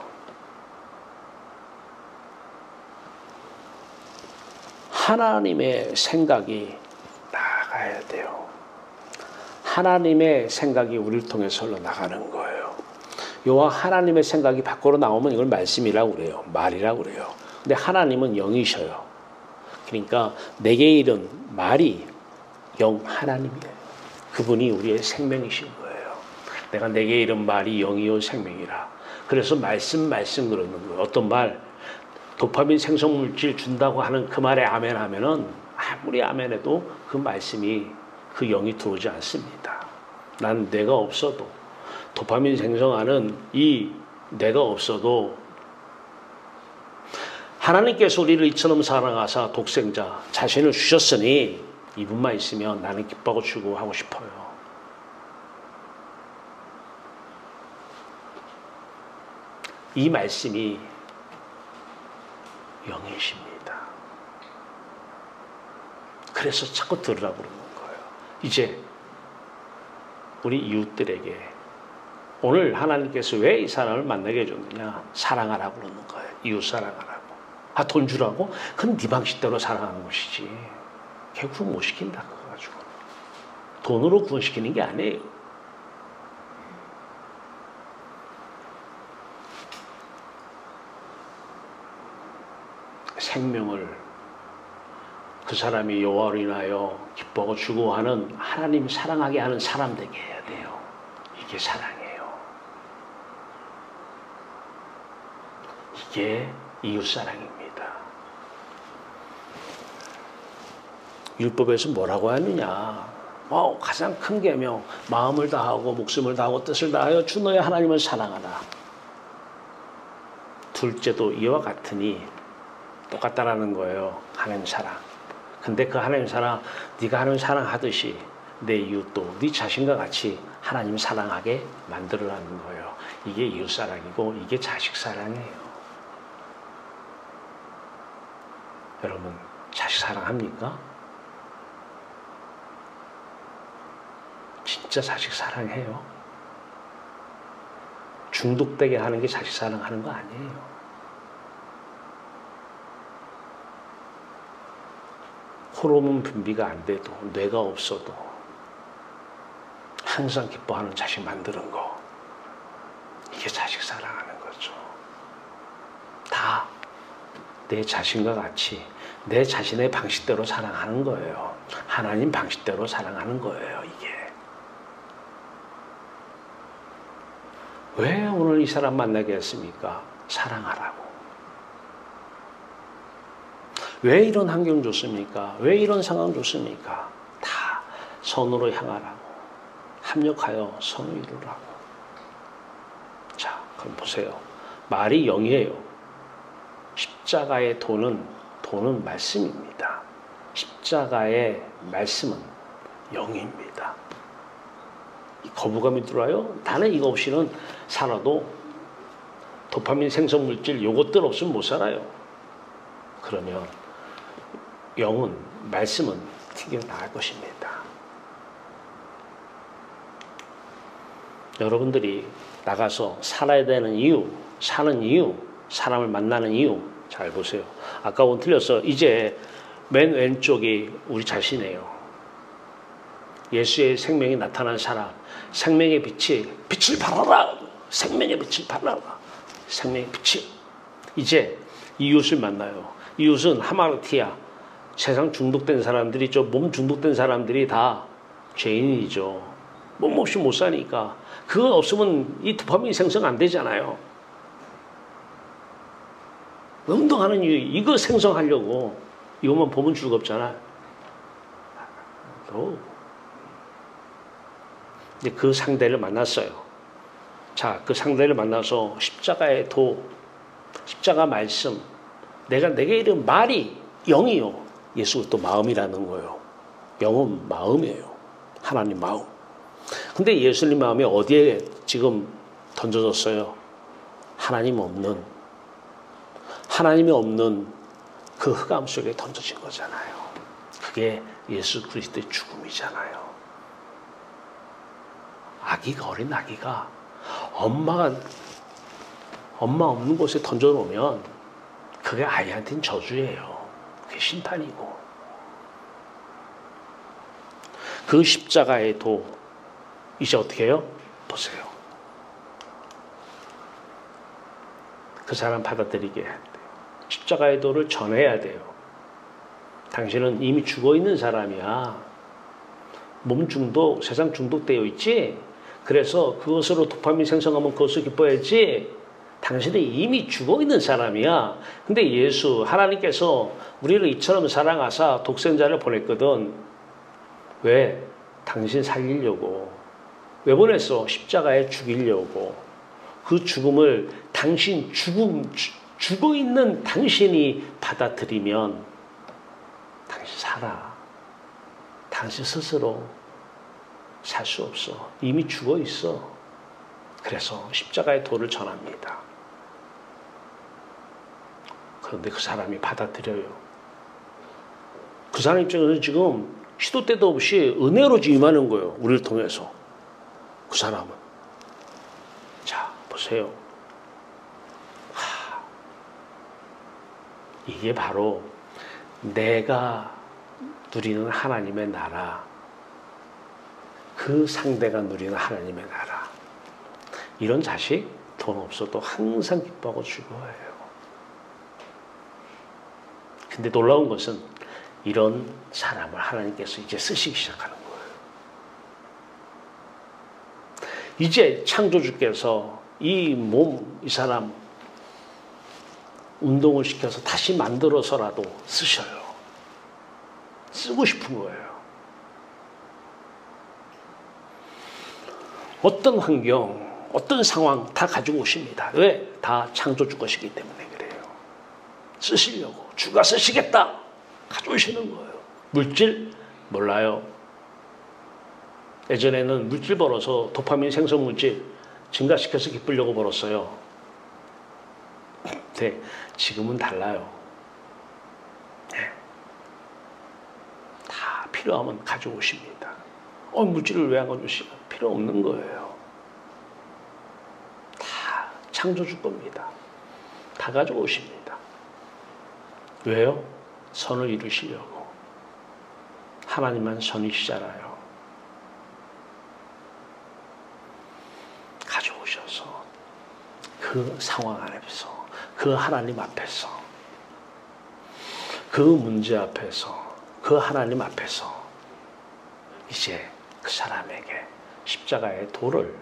하나님의 생각이 나가야 돼요. 하나님의 생각이 우리를 통해서 흘러나가는 거예요. 여호와 하나님의 생각이 밖으로 나오면 이걸 말씀이라고 그래요. 말이라고 그래요. 근데 하나님은 영이셔요. 그러니까 내게 이른 말이 영 하나님이에요. 그분이 우리의 생명이신 거예요. 내가 내게 이른 말이 영이요 생명이라. 그래서 말씀 그러는 거예요. 어떤 말? 도파민 생성물질 준다고 하는 그 말에 아멘 하면은 아무리 아멘 해도 그 말씀이 그 영이 들어오지 않습니다. 난 내가 없어도 도파민 생성하는 이 내가 없어도 하나님께서 우리를 이처럼 사랑하사 독생자 자신을 주셨으니 이분만 있으면 나는 기뻐하고 즐거워하고 싶어요. 이 말씀이 영이십니다. 그래서 자꾸 들으라고 그러는 거예요. 이제 우리 이웃들에게 오늘 하나님께서 왜 이 사람을 만나게 해줬느냐? 사랑하라고 그러는 거예요. 이웃 사랑하라고. 아, 돈 주라고? 그건 네 방식대로 사랑하는 것이지. 결국 못 시킨다 그거 가지고. 돈으로 구원시키는 게 아니에요. 생명을 그 사람이 여호와로 인하여 기뻐하고 즐거워하는 하나님 사랑하게 하는 사람 되게 해야 돼요. 이게 사랑이에요. 이게 이웃사랑입니다. 율법에서 뭐라고 하느냐? 가장 큰 계명, 마음을 다하고 목숨을 다하고 뜻을 다하여 주 너의 하나님을 사랑하라. 둘째도 이와 같으니 똑같다라는 거예요. 하나님 사랑. 근데 그 하나님 사랑, 네가 하나님 사랑하듯이 내 이웃도 네 자신과 같이 하나님 사랑하게 만들어라는 거예요. 이게 이웃 사랑이고 이게 자식 사랑이에요. 여러분 자식 사랑합니까? 진짜 자식 사랑해요? 중독되게 하는 게 자식 사랑하는 거 아니에요. 호르몬 분비가 안 돼도, 뇌가 없어도 항상 기뻐하는 자식 만드는 거, 이게 자식 사랑하는 거죠. 다 내 자신과 같이 내 자신의 방식대로 사랑하는 거예요. 하나님 방식대로 사랑하는 거예요, 이게. 왜 오늘 이 사람 만나게 했습니까? 사랑하라고. 왜 이런 환경 좋습니까? 왜 이런 상황 좋습니까? 다 선으로 향하라고. 합력하여 선을 이루라고. 자, 그럼 보세요. 말이 영이에요. 십자가의 도는 말씀입니다. 십자가의 말씀은 영입니다. 거부감이 들어와요? 나는 이거 없이는 살아도 도파민 생성 물질 요것들 없으면 못 살아요. 그러면 영은, 말씀은 튀겨나갈 것입니다. 여러분들이 나가서 살아야 되는 이유, 사는 이유, 사람을 만나는 이유 잘 보세요. 아까하고는 틀렸어. 이제 맨 왼쪽이 우리 자신이에요. 예수의 생명이 나타난 사람, 생명의 빛을 발하라. 생명의 빛을 발하라. 생명의 빛이. 이제 이웃을 만나요. 이웃은 하마르티아. 세상 중독된 사람들이, 몸 중독된 사람들이 다 죄인이죠. 몸 없이 못 사니까. 그거 없으면 이 도파민이 생성 안 되잖아요. 운동하는 이유, 이거 생성하려고. 이것만 보면 즐겁잖아. 이제 그 상대를 만났어요. 자, 그 상대를 만나서 십자가의 도, 십자가 말씀, 내게 이런 말이 영이요. 예수 또 마음이라는 거예요. 영은 마음이에요. 하나님 마음. 근데 예수님 마음이 어디에 지금 던져졌어요? 하나님이 없는 그 흑암 속에 던져진 거잖아요. 그게 예수 그리스도의 죽음이잖아요. 어린 아기가 엄마 없는 곳에 던져놓으면 그게 아이한테는 저주예요. 그게 심판이고. 그 십자가의 도 이제 어떻게 해요? 보세요. 그 사람 받아들이게 해야 돼요. 십자가의 도를 전해야 돼요. 당신은 이미 죽어있는 사람이야. 몸 중독, 세상 중독되어 있지? 그래서 그것으로 도파민 생성하면 그것을 기뻐야지. 당신은 이미 죽어있는 사람이야. 근데 예수, 하나님께서 우리를 이처럼 사랑하사 독생자를 보냈거든. 왜? 당신 살리려고. 왜 보냈어? 십자가에 죽이려고. 그 죽음을 당신 죽어있는 당신이 받아들이면 당신 살아. 당신 스스로 살 수 없어. 이미 죽어 있어. 그래서 십자가의 도를 전합니다. 그런데 그 사람이 받아들여요. 그 사람 입장에서 지금 시도 때도 없이 은혜로 임하는 거예요. 우리를 통해서. 그 사람은. 자, 보세요. 이게 바로 내가 누리는 하나님의 나라, 그 상대가 누리는 하나님의 나라. 이런 자식 돈 없어도 항상 기뻐하고 즐거워해요. 근데 놀라운 것은 이런 사람을 하나님께서 이제 쓰시기 시작하는 거예요. 이제 창조주께서 이 사람 운동을 시켜서 다시 만들어서라도 쓰셔요. 쓰고 싶은 거예요. 어떤 환경, 어떤 상황 다 가지고 오십니다. 왜? 다 창조주 것이기 때문에 그래요. 쓰시려고. 주가 쓰시겠다. 가져오시는 거예요. 물질? 몰라요. 예전에는 물질 벌어서 도파민 생성 물질 증가시켜서 기쁘려고 벌었어요. 네, 지금은 달라요. 네. 다 필요하면 가져오십니다. 물질을 왜 안 가져오시냐? 필요 없는 거예요. 다 창조주 겁니다. 다 가져오십니다. 왜요? 선을 이루시려고. 하나님만 선이시잖아요. 가져오셔서 그 상황 안에서, 그 하나님 앞에서, 그 문제 앞에서, 그 하나님 앞에서 이제 그 사람에게 십자가의 도를,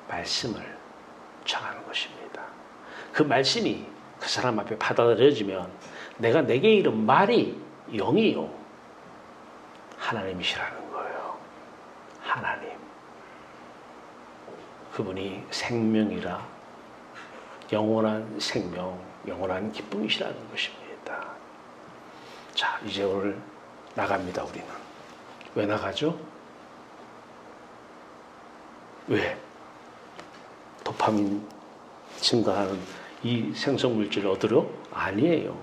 말씀을 전하는 것입니다. 그 말씀이 그 사람 앞에 받아들여지면 내가 내게 이른 말이 영이요 하나님이시라는 거예요. 하나님. 그분이 생명이라 영원한 생명, 영원한 기쁨이시라는 것입니다. 자, 이제 오늘 나갑니다. 우리는. 왜 나가죠? 왜? 도파민 증가하는 이 생성물질을 얻으러? 아니에요.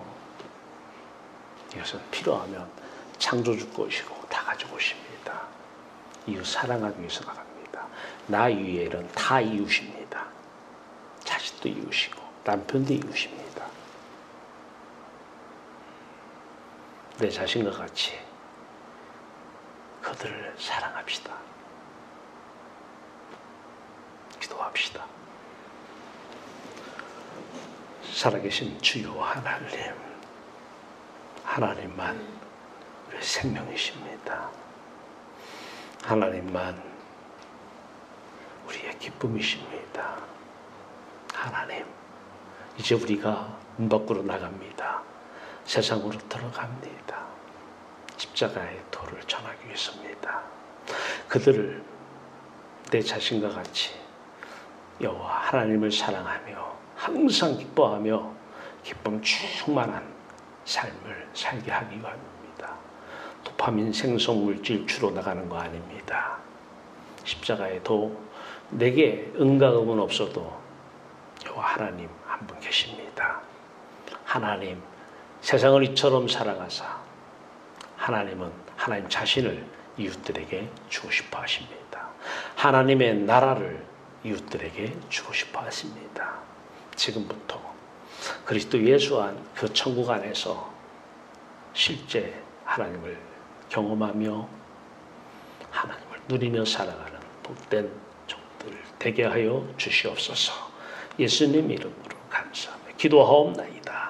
이것은 필요하면 창조주 것이고 다 가져오십니다. 이웃 사랑하기 위해서 나갑니다. 나 위에는 다 이웃입니다. 자식도 이웃이고 남편도 이웃입니다. 내 자신과 같이 그들을 사랑합시다. 기도합시다. 살아계신 주요 하나님, 하나님만 우리의 생명이십니다. 하나님만 우리의 기쁨이십니다. 하나님, 이제 우리가 문 밖으로 나갑니다. 세상으로 들어갑니다. 십자가의 도를 전하기 위해서입니다. 그들을 내 자신과 같이 여호와 하나님을 사랑하며 항상 기뻐하며 기쁨 충만한 삶을 살게 하기 위함입니다. 도파민 생성물질 주로 나가는 거 아닙니다. 십자가의 도, 내게 응가금은 없어도 여호와 하나님 한 분 계십니다. 하나님, 세상을 이처럼 사랑하사 하나님은 하나님 자신을 이웃들에게 주고 싶어 하십니다. 하나님의 나라를 이웃들에게 주고 싶어 하십니다. 지금부터 그리스도 예수 안 그 천국 안에서 실제 하나님을 경험하며 하나님을 누리며 살아가는 복된 종들 되게 하여 주시옵소서. 예수님 이름으로 감사하며 기도하옵나이다.